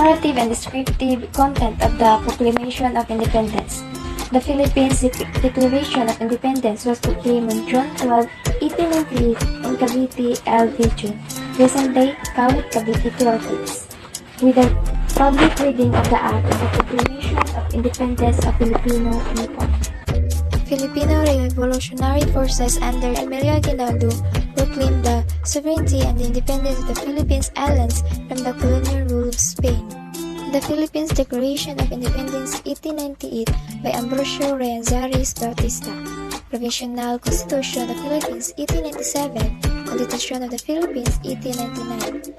narrative and descriptive content of the Proclamation of Independence. The Philippines Declaration of Independence was proclaimed on June 12, 1898 in Cavite, El Vicio, present day Kawit, Cavite, Philippines, with a public reading of the Act of the Proclamation of Independence of Filipino People. Filipino revolutionary forces under Emilio Aguinaldo proclaimed the sovereignty and the independence of the Philippines Islands from the colonial rule of Spain. The Philippines Declaration of Independence 1898 by Ambrosio Reanzaris Bautista, Provisional Constitution of the Philippines 1897, Constitution of the Philippines 1899.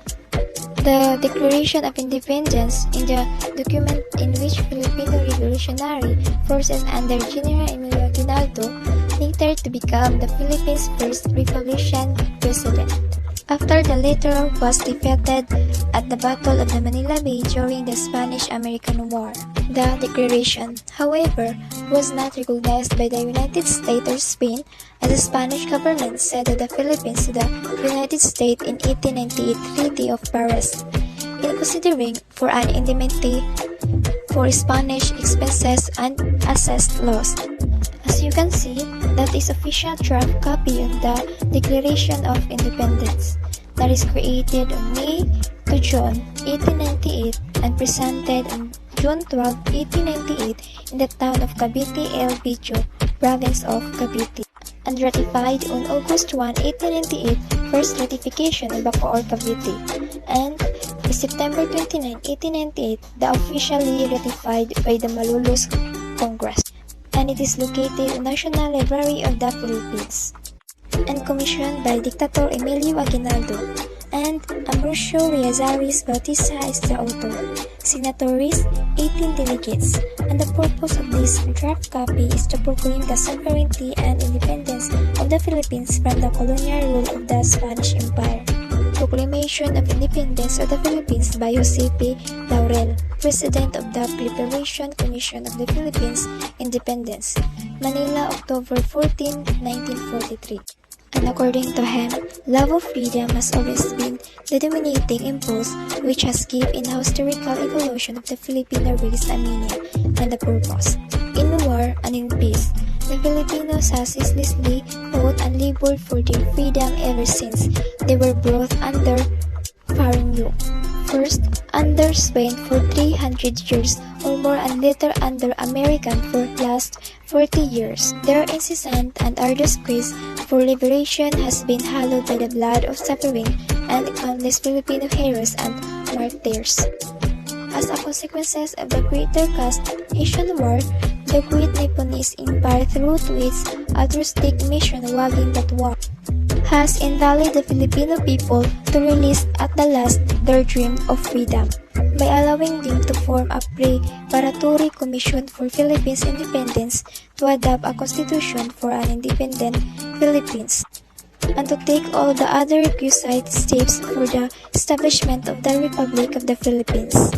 The Declaration of Independence in the document in which Filipino revolutionary forces under General Emilio Aguinaldo later to become the Philippines' first Republican president. After the latter was defeated at the Battle of the Manila Bay during the Spanish-American War. The declaration, however, was not recognized by the United States or Spain, as the Spanish government ceded the Philippines to the United States in 1898 Treaty of Paris, in considering for an indemnity for Spanish expenses and assessed loss. As you can see, that is official draft copy of the Declaration of Independence that is created on May to June 1898 and presented on June 12, 1898 in the town of Cavite El Vicio, province of Cavite, and ratified on August 1, 1898, first ratification in Bacoor, Cavite, and September 29, 1898, the officially ratified by the Malolos Congress, and it is located in National Library of the Philippines, and commissioned by Dictator Emilio Aguinaldo, and Ambrosio Reazaris Bautista is the author. Signatories, 18 delegates, and the purpose of this draft copy is to proclaim the sovereignty and independence of the Philippines from the colonial rule of the Spanish Empire. Proclamation of Independence of the Philippines by Jose P. Laurel, President of the Preparation Commission of the Philippines Independence, Manila, October 14, 1943. And according to him, love of freedom has always been the dominating impulse which has given in historical evolution of the Filipino race a meaning and a purpose. In war and in peace, the Filipinos have ceaselessly fought and labored for their freedom ever since they were brought under foreign yoke. First, under Spain for 300 years or more and later under American for last 40 years. Their incessant and arduous quest for liberation has been hallowed by the blood of suffering and countless Filipino heroes and martyrs. As a consequence of the Greater Asian War, the Great Nipponese Empire, through to its altruistic mission waging that war, has invited the Filipino people to release at the last their dream of freedom by allowing them to form a preparatory commission for Philippines independence to adopt a constitution for an independent Philippines and to take all the other requisite steps for the establishment of the Republic of the Philippines.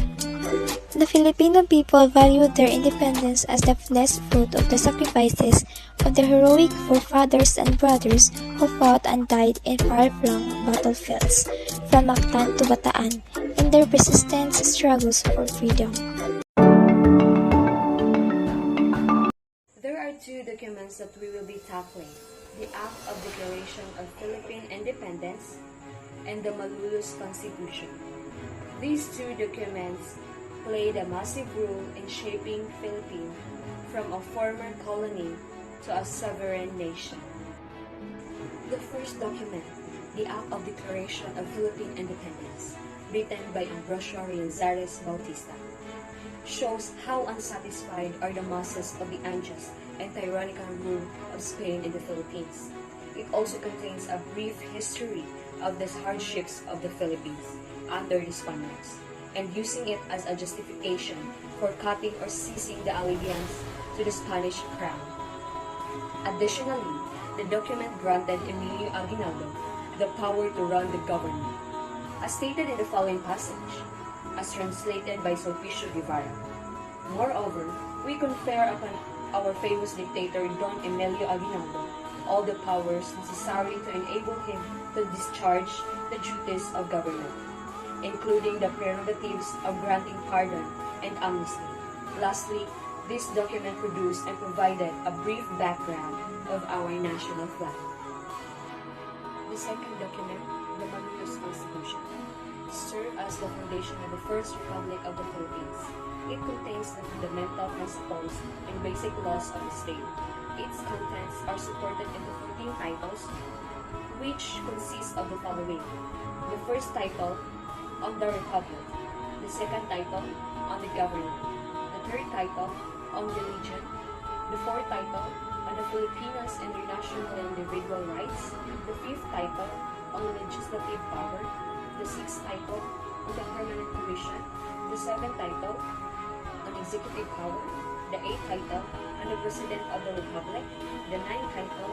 The Filipino people valued their independence as the blessed fruit of the sacrifices of their heroic forefathers and brothers who fought and died in far-flung battlefields, from Mactan to Bataan, in their persistent struggles for freedom. There are two documents that we will be tackling: the Act of Declaration of Philippine Independence and the Malolos Constitution. These two documents played a massive role in shaping Philippines from a former colony to a sovereign nation. The first document, the Act of Declaration of Philippine Independence, written by Ambrosio Reanzaris Bautista, shows how unsatisfied are the masses of the unjust and tyrannical rule of Spain in the Philippines. It also contains a brief history of the hardships of the Philippines under the Spaniards, and using it as a justification for cutting or seizing the allegiance to the Spanish crown. Additionally, the document granted Emilio Aguinaldo the power to run the government, as stated in the following passage, as translated by Sulpicio Guevara. Moreover, we confer upon our famous dictator Don Emilio Aguinaldo all the powers necessary to enable him to discharge the duties of government. including the prerogatives of granting pardon and amnesty. Lastly, this document produced and provided a brief background of our national flag. The second document, the Malolos Constitution, served as the foundation of the First Republic of the Philippines. It contains the fundamental principles and basic laws of the state. Its contents are supported into 14 titles, which consist of the following. The first title, on the Republic. The second title, on the government. The third title, on religion. The fourth title, on the Filipinos' international and individual rights. The fifth title, on legislative power. The sixth title, on the permanent commission. The seventh title, on executive power. The eighth title, on the President of the Republic. The ninth title,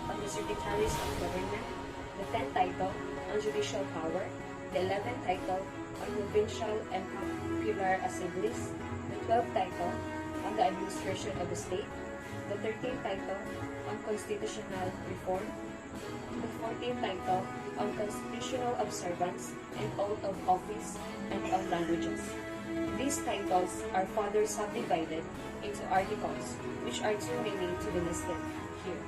on the Secretaries of Government. The 10th title, on judicial power. The 11th title, on provincial and popular assemblies. The 12th title, on the administration of the state. The 13th title, on constitutional reform. The 14th title, on constitutional observance and oath of office and on languages. These titles are further subdivided into articles, which are too many to be listed here.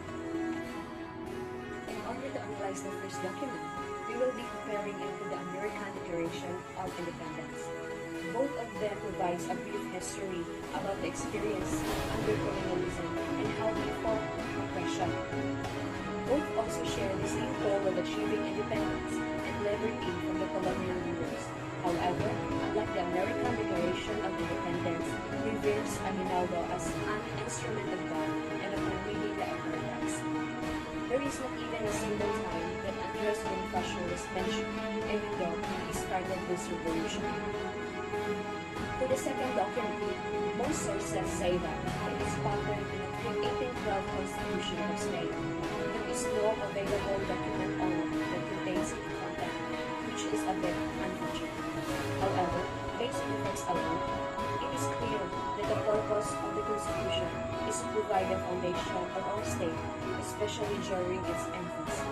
In order to analyze the first document, we will be comparing it to the American Declaration of Independence. Both of them provides a brief history about the experience under colonialism and how we fought oppression. Both also share the same goal of achieving independence and liberty from the colonial rulers. However, unlike the American Declaration of Independence, reveres Aguinaldo as an instrument of God and upon reading the paragraphs, there is not even a single time that Andres Bonifacio was mentioned, even though he started this revolution. For the second document, most sources say that it is patterned in the 1812 Constitution of Spain. There is no available document online that contains its content, which is a bit unfortunate. However, based on the text alone, it is clear that the purpose of the Constitution is to provide a foundation of our state, especially during its infancy.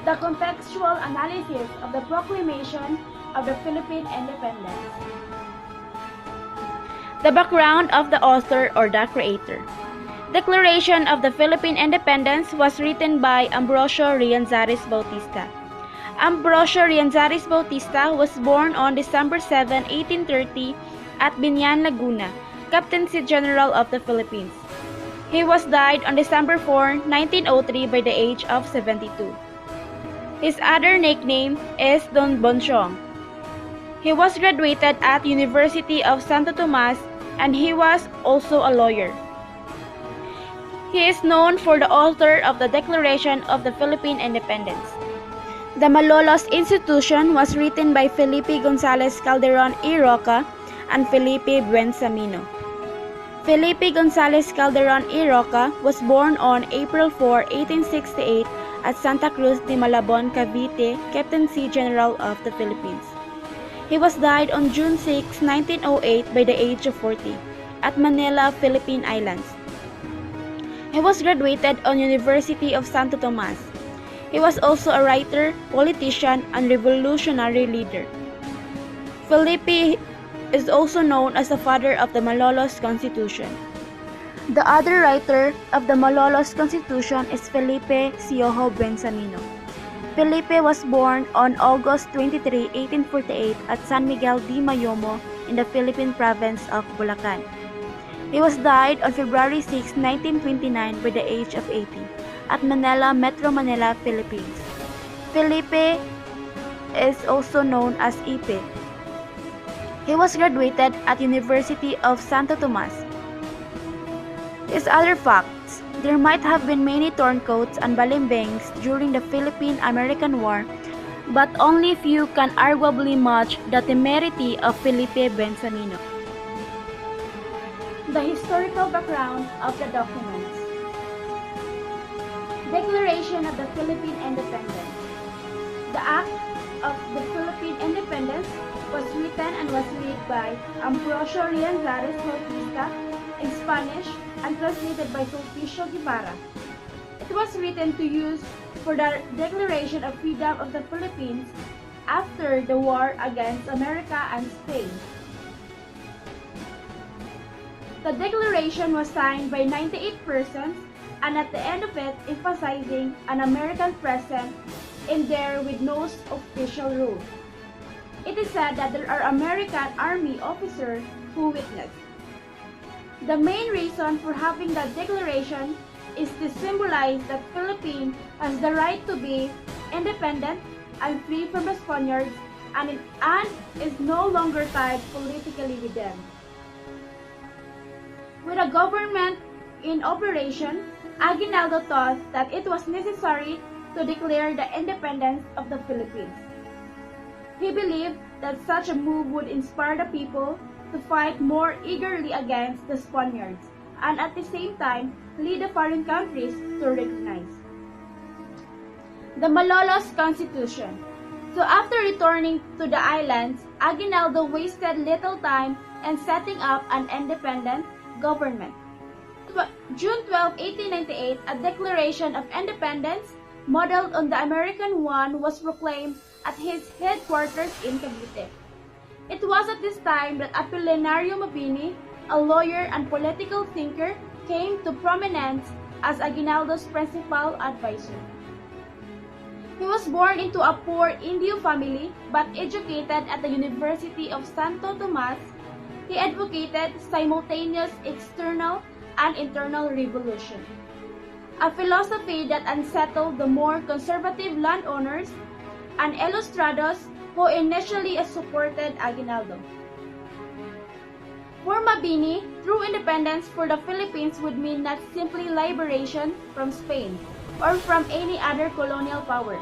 The contextual analysis of the Proclamation of the Philippine Independence. The background of the author or the creator. Declaration of the Philippine Independence was written by Ambrosio Rianzares Bautista. Ambrosio Rianzares Bautista was born on December 7, 1830 at Binyan, Laguna, Captaincy General of the Philippines. He was died on December 4, 1903 by the age of 72. His other nickname is Don Bonchong. He was graduated at University of Santo Tomas and he was also a lawyer. He is known for the author of the Declaration of the Philippine Independence. The Malolos Institution was written by Felipe Gonzalez Calderon y Roca and Felipe Buensamino. Felipe Gonzalez Calderon y Roca was born on April 4, 1868 at Santa Cruz de Malabon, Cavite, Captaincy General of the Philippines. He was died on June 6, 1908 by the age of 40 at Manila, Philippine Islands. He was graduated on University of Santo Tomas. He was also a writer, politician, and revolutionary leader. Felipe is also known as the father of the Malolos Constitution. The other writer of the Malolos Constitution is Felipe Siojo Buensamino. Felipe was born on August 23, 1848 at San Miguel de Mayomo in the Philippine province of Bulacan. He was died on February 6, 1929 by the age of 80 at Manila, Metro Manila, Philippines. Felipe is also known as Ipe. He was graduated at University of Santo Tomas. His other facts: there might have been many turncoats and balimbangs during the Philippine-American War, but only few can arguably match the temerity of Felipe Buensamino. The historical background of the documents. Declaration of the Philippine Independence. The Act of the Philippine Independence was written and was read by Ambrosio Rianzares Bautista in Spanish and translated by Sulpicio Guevara. It was written to use for the Declaration of Freedom of the Philippines after the war against America and Spain. The declaration was signed by 98 persons, and at the end of it emphasizing an American presence in there with no official rule. It is said that there are American Army officers who witnessed. The main reason for having the declaration is to symbolize that Philippines has the right to be independent and free from the Spaniards and is no longer tied politically with them. With a government in operation, Aguinaldo thought that it was necessary to declare the independence of the Philippines. He believed that such a move would inspire the people to fight more eagerly against the Spaniards and at the same time lead the foreign countries to recognize. The Malolos Constitution. So after returning to the islands, Aguinaldo wasted little time in setting up an independent government. June 12, 1898, a Declaration of Independence modeled on the American one was proclaimed at his headquarters in Cavite. It was at this time that Apolinario Mabini, a lawyer and political thinker, came to prominence as Aguinaldo's principal advisor. He was born into a poor Indio family but educated at the University of Santo Tomas. He advocated simultaneous external and internal revolution, a philosophy that unsettled the more conservative landowners and ilustrados who initially supported Aguinaldo. For Mabini, true independence for the Philippines would mean not simply liberation from Spain or from any other colonial power,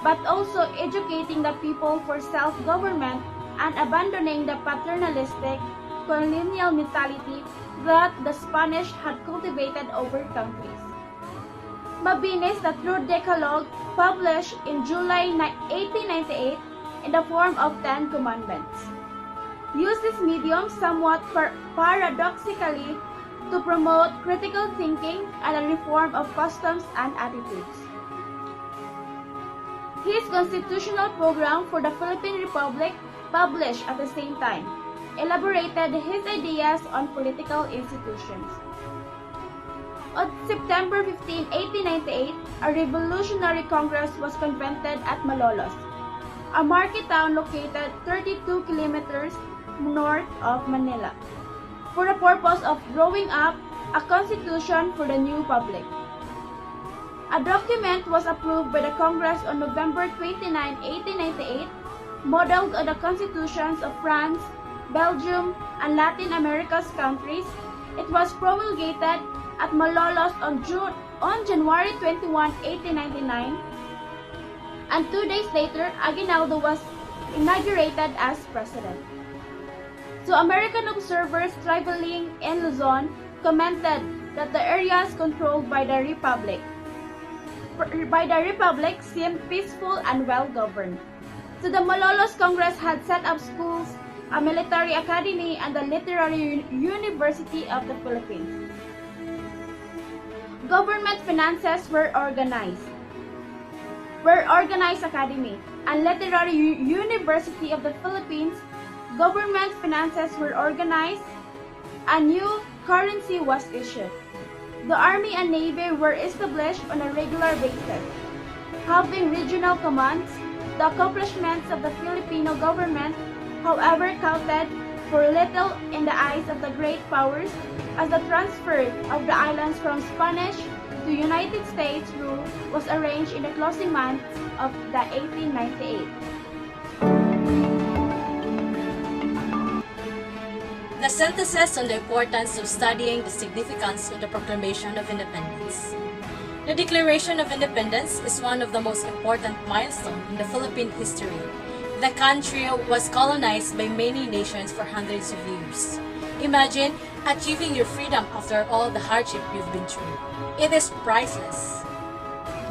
but also educating the people for self-government and abandoning the paternalistic colonial mentality that the Spanish had cultivated over countries. Mabini's The True Decalogue, published in July 1898 in the form of 10 Commandments, used this medium somewhat paradoxically to promote critical thinking and a reform of customs and attitudes. His constitutional program for the Philippine Republic, published at the same time, elaborated his ideas on political institutions. On September 15, 1898, a revolutionary congress was convened at Malolos, a market town located 32 kilometers north of Manila, for the purpose of drawing up a constitution for the new republic. A document was approved by the Congress on November 29, 1898, modeled on the constitutions of France, Belgium, and Latin America's countries. It was promulgated at Malolos on January 21, 1899, and 2 days later, Aguinaldo was inaugurated as president. So American observers traveling in Luzon commented that the areas controlled by the Republic seemed peaceful and well-governed. So the Malolos Congress had set up schools, a military academy, and the literary university of the Philippines. Government finances were organized academy and literary university of the Philippines. Government finances were organized. A new currency was issued. The Army and Navy were established on a regular basis, having regional commands. The accomplishments of the Filipino government, however, counted for little in the eyes of the great powers, as the transfer of the islands from Spanish to United States rule was arranged in the closing months of the 1898. The synthesis on the importance of studying the significance of the Proclamation of Independence. The Declaration of Independence is one of the most important milestones in the Philippine history. The country was colonized by many nations for hundreds of years. Imagine achieving your freedom after all the hardship you've been through. It is priceless.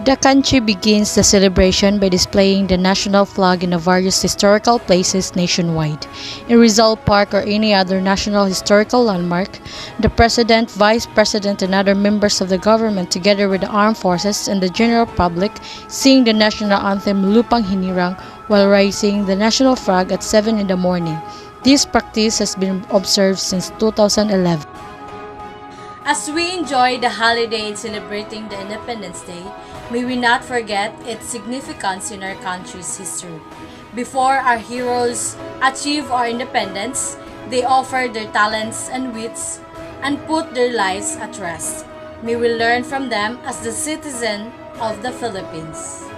The country begins the celebration by displaying the national flag in the various historical places nationwide. In Rizal Park or any other national historical landmark, the President, Vice President, and other members of the government together with the armed forces and the general public sing the national anthem Lupang Hinirang while raising the national flag at 7 in the morning. This practice has been observed since 2011. As we enjoy the holiday in celebrating the Independence Day, may we not forget its significance in our country's history. Before our heroes achieved our independence, they offered their talents and wits and put their lives at rest. May we learn from them as the citizen of the Philippines.